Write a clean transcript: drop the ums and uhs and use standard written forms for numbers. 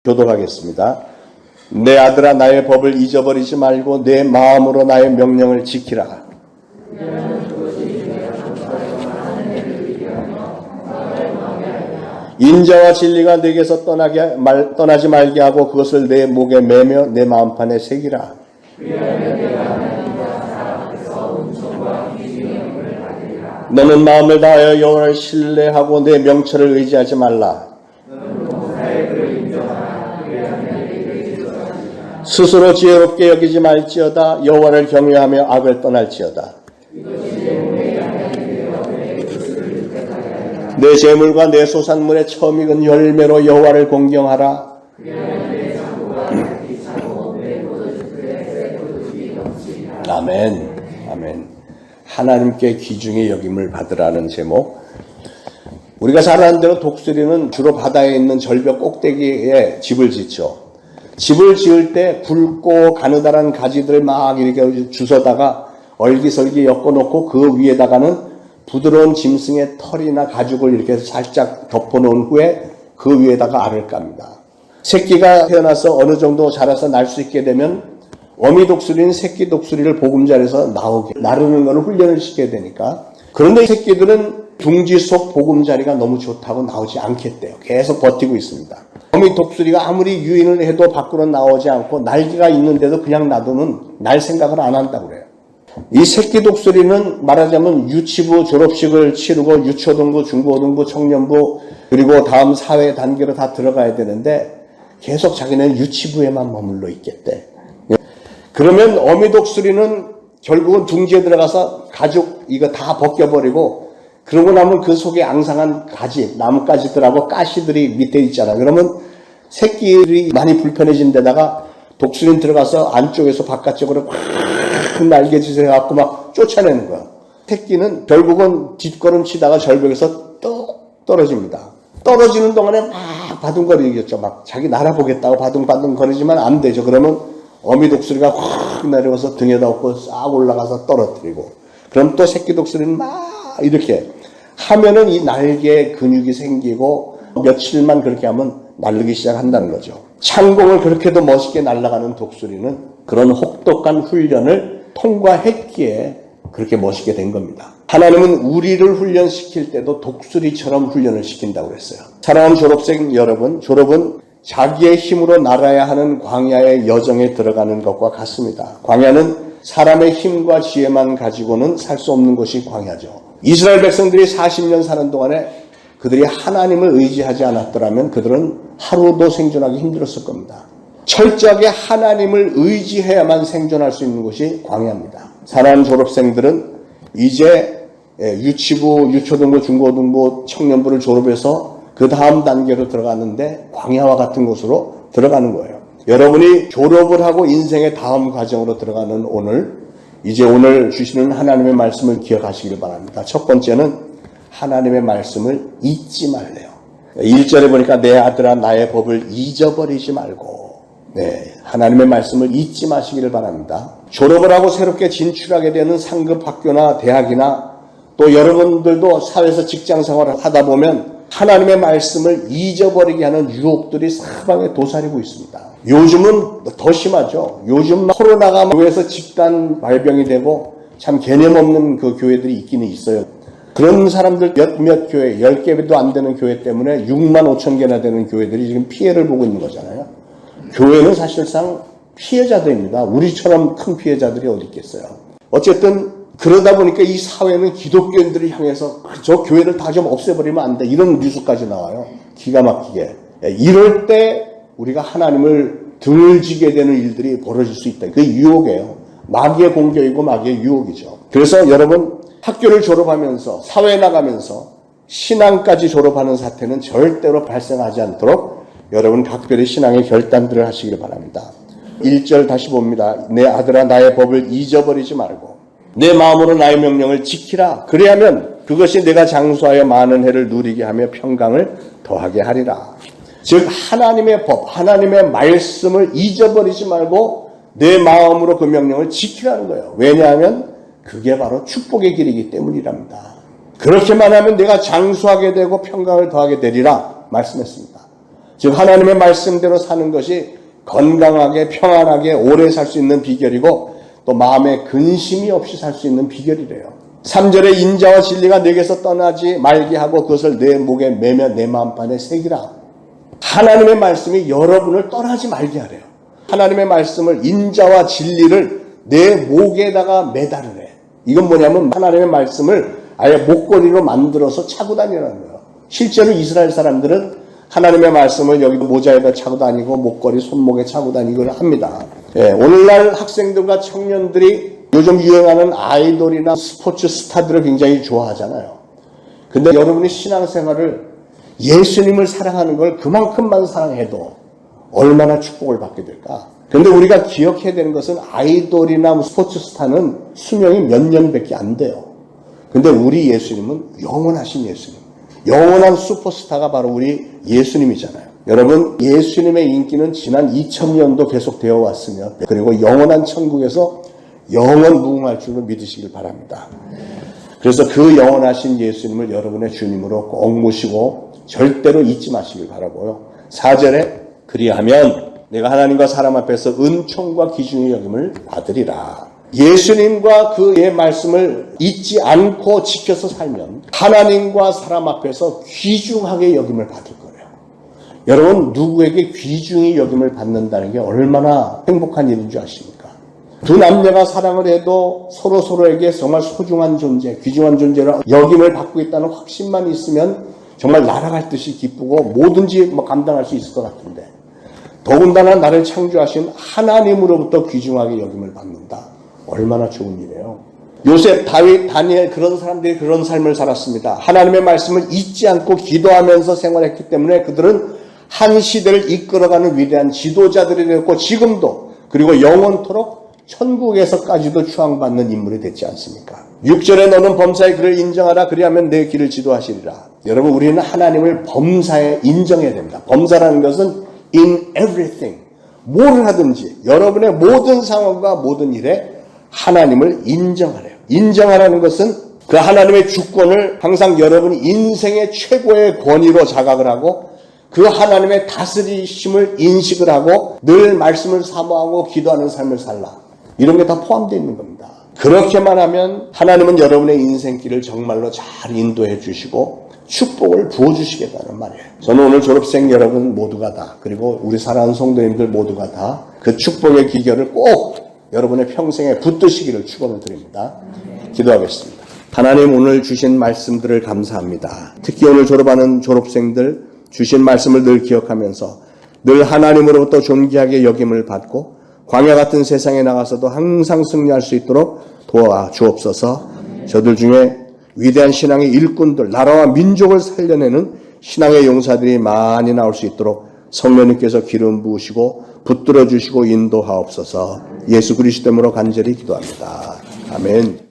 교독하겠습니다. 내 아들아 나의 법을 잊어버리지 말고 내 마음으로 나의 명령을 지키라. 인자와 진리가 내게서 떠나지 말게 하고 그것을 내 목에 매며 내 마음판에 새기라. 너는 마음을 다하여 여호와를 신뢰하고 내 명철을 의지하지 말라. 스스로 지혜롭게 여기지 말지어다. 여호와를 경외하며 악을 떠날지어다. 내 재물과 내 소산물의 처음 익은 열매로 여호와를 공경하라. 아멘. 아멘. 하나님께 귀중히 여김을 받으라는 제목. 우리가 잘 아는 대로 독수리는 주로 바다에 있는 절벽 꼭대기에 집을 짓죠. 집을 지을 때 굵고 가느다란 가지들을 막 이렇게 주워다가 얼기설기 엮어놓고 그 위에다가는 부드러운 짐승의 털이나 가죽을 이렇게 살짝 덮어놓은 후에 그 위에다가 알을 깝니다. 새끼가 태어나서 어느 정도 자라서 날 수 있게 되면 어미 독수리는 새끼 독수리를 보금자리에서 나오게 나르는 것을 훈련을 시켜야 되니까. 그런데 이 새끼들은 둥지 속 보금자리가 너무 좋다고 나오지 않겠대요. 계속 버티고 있습니다. 어미 독수리가 아무리 유인을 해도 밖으로 나오지 않고 날개가 있는데도 그냥 놔두면 날 생각을 안 한다고 그래요. 이 새끼 독수리는 말하자면 유치부 졸업식을 치르고 유초등부, 중고등부, 청년부 그리고 다음 사회 단계로 다 들어가야 되는데 계속 자기는 유치부에만 머물러 있겠대. 그러면 어미 독수리는 결국은 둥지에 들어가서 가죽 이거 다 벗겨버리고 그러고 나면 그 속에 앙상한 가지, 나뭇가지들하고 가시들이 밑에 있잖아. 그러면 새끼들이 많이 불편해진 데다가 독수리는 들어가서 안쪽에서 바깥쪽으로 확 날개짓을 해갖고 막 쫓아내는 거야. 새끼는 결국은 뒷걸음 치다가 절벽에서 뚝 떨어집니다. 떨어지는 동안에 막 바둥거리겠죠. 막 자기 날아보겠다고 바둥바둥거리지만 안 되죠. 그러면 어미 독수리가 확 내려와서 등에다 업고 싹 올라가서 떨어뜨리고 그럼 또 새끼 독수리는 막 이렇게 하면은 이 날개에 근육이 생기고 며칠만 그렇게 하면 날르기 시작한다는 거죠. 창공을 그렇게도 멋있게 날아가는 독수리는 그런 혹독한 훈련을 통과했기에 그렇게 멋있게 된 겁니다. 하나님은 우리를 훈련시킬 때도 독수리처럼 훈련을 시킨다고 그랬어요. 사랑하는 졸업생 여러분, 졸업은 자기의 힘으로 나가야 하는 광야의 여정에 들어가는 것과 같습니다. 광야는 사람의 힘과 지혜만 가지고는 살 수 없는 것이 광야죠. 이스라엘 백성들이 40년 사는 동안에 그들이 하나님을 의지하지 않았더라면 그들은 하루도 생존하기 힘들었을 겁니다. 철저하게 하나님을 의지해야만 생존할 수 있는 것이 광야입니다. 사랑하는 졸업생들은 이제 유치부, 유초등부, 중고등부, 청년부를 졸업해서 그 다음 단계로 들어가는데 광야와 같은 곳으로 들어가는 거예요. 여러분이 졸업을 하고 인생의 다음 과정으로 들어가는 오늘, 이제 오늘 주시는 하나님의 말씀을 기억하시길 바랍니다. 첫 번째는 하나님의 말씀을 잊지 말래요. 1절에 보니까 내 아들아 나의 법을 잊어버리지 말고, 네, 하나님의 말씀을 잊지 마시기를 바랍니다. 졸업을 하고 새롭게 진출하게 되는 상급 학교나 대학이나 또 여러분들도 사회에서 직장 생활을 하다 보면 하나님의 말씀을 잊어버리게 하는 유혹들이 사방에 도사리고 있습니다. 요즘은 더 심하죠. 요즘 코로나가 교회에서 집단 발병이 되고 참 개념 없는 그 교회들이 있기는 있어요. 그런 사람들 몇몇 교회, 10개도 안 되는 교회 때문에 6만 5천 개나 되는 교회들이 지금 피해를 보고 있는 거잖아요. 교회는 사실상 피해자들입니다. 우리처럼 큰 피해자들이 어디 있겠어요. 어쨌든 그러다 보니까 이 사회는 기독교인들을 향해서 저 교회를 다 좀 없애버리면 안 돼. 이런 뉴스까지 나와요. 기가 막히게. 이럴 때 우리가 하나님을 등을 지게 되는 일들이 벌어질 수 있다. 그게 유혹이에요. 마귀의 공격이고 마귀의 유혹이죠. 그래서 여러분 학교를 졸업하면서 사회에 나가면서 신앙까지 졸업하는 사태는 절대로 발생하지 않도록 여러분 각별히 신앙의 결단들을 하시길 바랍니다. 1절 다시 봅니다. 내 아들아 나의 법을 잊어버리지 말고 내 마음으로 나의 명령을 지키라. 그리하면 그것이 내가 장수하여 많은 해를 누리게 하며 평강을 더하게 하리라. 즉 하나님의 법, 하나님의 말씀을 잊어버리지 말고 내 마음으로 그 명령을 지키라는 거예요. 왜냐하면 그게 바로 축복의 길이기 때문이랍니다. 그렇게만 하면 내가 장수하게 되고 평강을 더하게 되리라 말씀했습니다. 즉 하나님의 말씀대로 사는 것이 건강하게 평안하게 오래 살 수 있는 비결이고 또 마음에 근심이 없이 살 수 있는 비결이래요. 3절에 인자와 진리가 내게서 떠나지 말게 하고 그것을 내 목에 매며 내 마음판에 새기라. 하나님의 말씀이 여러분을 떠나지 말게 하래요. 하나님의 말씀을 인자와 진리를 내 목에다가 매달으래. 이건 뭐냐면 하나님의 말씀을 아예 목걸이로 만들어서 차고 다니라는 거예요. 실제로 이스라엘 사람들은 하나님의 말씀을 여기 모자에다 차고 다니고 목걸이 손목에 차고 다니고 합니다. 오늘날 학생들과 청년들이 요즘 유행하는 아이돌이나 스포츠 스타들을 굉장히 좋아하잖아요. 근데 여러분이 신앙생활을 예수님을 사랑하는 걸 그만큼만 사랑해도 얼마나 축복을 받게 될까? 근데 우리가 기억해야 되는 것은 아이돌이나 스포츠 스타는 수명이 몇 년밖에 안 돼요. 근데 우리 예수님은 영원하신 예수님. 영원한 슈퍼스타가 바로 우리 예수님이잖아요. 여러분, 예수님의 인기는 지난 2000년도 계속되어 왔으며 그리고 영원한 천국에서 영원 무궁할 줄로 믿으시길 바랍니다. 그래서 그 영원하신 예수님을 여러분의 주님으로 꼭 모시고 절대로 잊지 마시길 바라고요. 4절에 그리하면 내가 하나님과 사람 앞에서 은총과 귀중히 여김을 받으리라. 예수님과 그의 말씀을 잊지 않고 지켜서 살면 하나님과 사람 앞에서 귀중하게 여김을 받을 거예요. 여러분, 누구에게 귀중히 여김을 받는다는 게 얼마나 행복한 일인 줄 아십니까? 두 남녀가 사랑을 해도 서로에게 정말 소중한 존재, 귀중한 존재로 여김을 받고 있다는 확신만 있으면 정말 날아갈 듯이 기쁘고 뭐든지 감당할 수 있을 것 같은데, 더군다나 나를 창조하신 하나님으로부터 귀중하게 여김을 받는다. 얼마나 좋은 일이에요. 요셉, 다윗, 다니엘 그런 사람들이 그런 삶을 살았습니다. 하나님의 말씀을 잊지 않고 기도하면서 생활했기 때문에 그들은 한 시대를 이끌어가는 위대한 지도자들이 되었고 지금도 그리고 영원토록 천국에서까지도 추앙받는 인물이 됐지 않습니까? 6절에 너는 범사의 그를 인정하라. 그리하면 내 길을 지도하시리라. 여러분, 우리는 하나님을 범사에 인정해야 됩니다. 범사라는 것은 in everything, 뭘 하든지 여러분의 모든 상황과 모든 일에 하나님을 인정하래요. 인정하라는 것은 그 하나님의 주권을 항상 여러분이 인생의 최고의 권위로 자각을 하고 그 하나님의 다스리심을 인식을 하고 늘 말씀을 사모하고 기도하는 삶을 살라. 이런 게 다 포함되어 있는 겁니다. 그렇게만 하면 하나님은 여러분의 인생길을 정말로 잘 인도해 주시고 축복을 부어주시겠다는 말이에요. 저는 오늘 졸업생 여러분 모두가 다, 그리고 우리 사랑하는 성도님들 모두가 다 그 축복의 기결을 꼭 여러분의 평생에 붙드시기를 축원을 드립니다. 기도하겠습니다. 하나님, 오늘 주신 말씀들을 감사합니다. 특히 오늘 졸업하는 졸업생들 주신 말씀을 늘 기억하면서 늘 하나님으로부터 존귀하게 여김을 받고 광야 같은 세상에 나가서도 항상 승리할 수 있도록 도와 주옵소서. 저들 중에 위대한 신앙의 일꾼들, 나라와 민족을 살려내는 신앙의 용사들이 많이 나올 수 있도록 성령님께서 기름 부으시고 붙들어 주시고 인도하옵소서. 예수 그리스도 이름으로 간절히 기도합니다. 아멘.